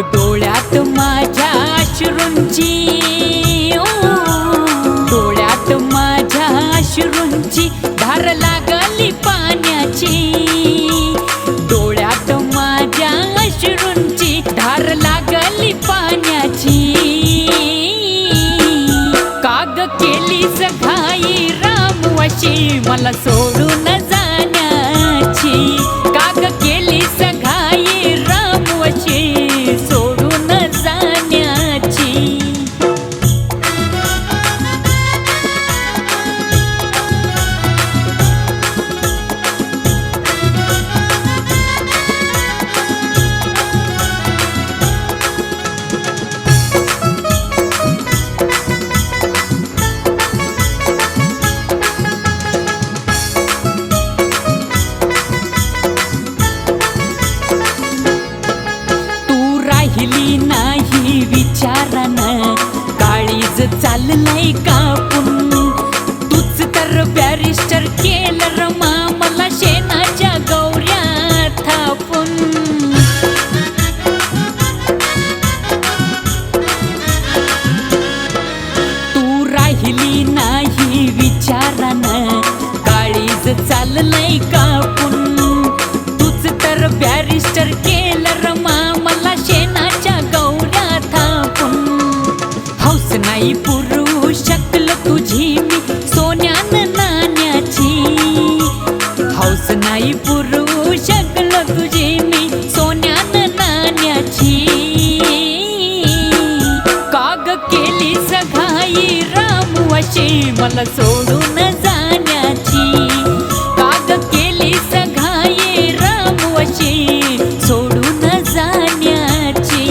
डोळ्यात माझ्या अश्रूंची, डोळ्यात माझ्या अश्रूंची धार लागली पाण्याची, डोळ्यात माझ्या अश्रूंची धार लागली पाण्याची। काग केलीस घाई रामवशी मला सोडून जाण्याची, काग केलीस घाई रामवशी सोडून जाण्याची। राहिली नाही विचारानं काळीज चाललंय कापून, तूच तर बॅरिस्टर केलं रमा मला शेणाच्या गौऱ्या थापून। तू राहिली नाही विचारानं काळीज चाललंय कापून, तूच तर बॅरिस्टर केलं रमा मला शेणाच्या गौऱ्या थापून। हौस नाही पुरू शकलो तुझी मी सोन्यानं नाण्याची, हौस नाही पुरू शकलो तुझी मी सोन्यानं नाण्याची। काग केलीस घाई रामवशी मला सोडून जाण्याची, काग केलीस घाई रामवशी सोडून जाण्याची।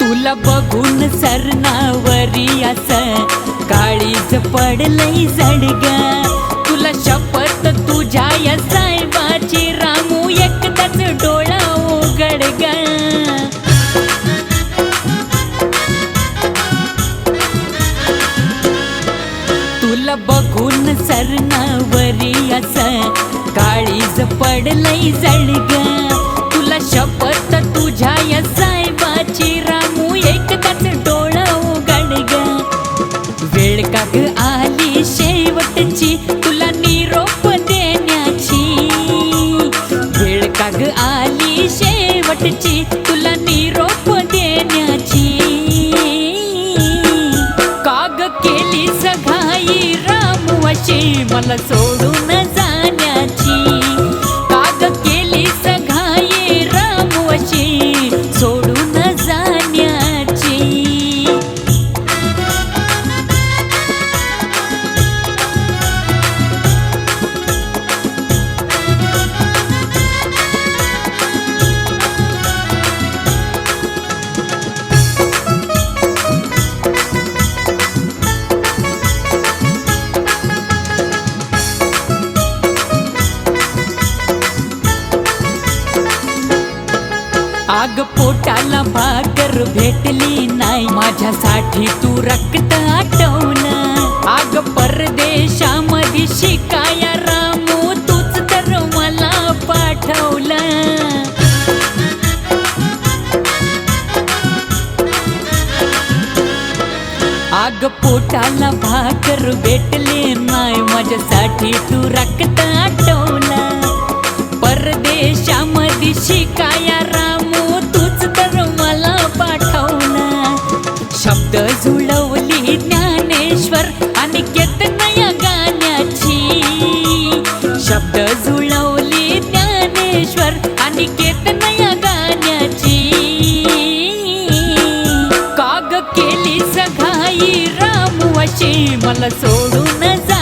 तुला बघून सरनावरी असं काळीज पडलंय जडगा, तुला शपथ तुझ्या या साहेबाची रामू एकदाच डोळा उघडगा। तुला बघून सरनावरी असं काळीज पडलंय जडगा, तुला शपथ तुझ्या या साहेबाची रामू एकदाच डोळा उघडगा। वेळ का ग आली शेवटची तुला निरोप देण्याची, वेळ का ग आली शेवटची तुला निरोप देण्याची। काग केलीस घाई रामवशी मला सोडून जाण्याची, काग केलीस घाई रामवशी सोडून जाण्याची। आग पोटाला भाकर भेटली नाही माझ्यासाठी तू रक्त आटवलं, आग परदेशामध्ये शिकाया रामू तूच तर मला पाठवलं। आग पोटाला भाकर भेटली नाही माझ्यासाठी तू रक्त आटवलं, परदेशामध्ये शिकाया रामू तूच तर मला पाठवलं। शब्द जुळवली ज्ञानेश्वर अनिकेत नया गाण्याची, शब्द जुळवली ज्ञानेश्वर अनिकेत नया गाण्याची। काग केलीस घाई रामवशी मला सोडून जा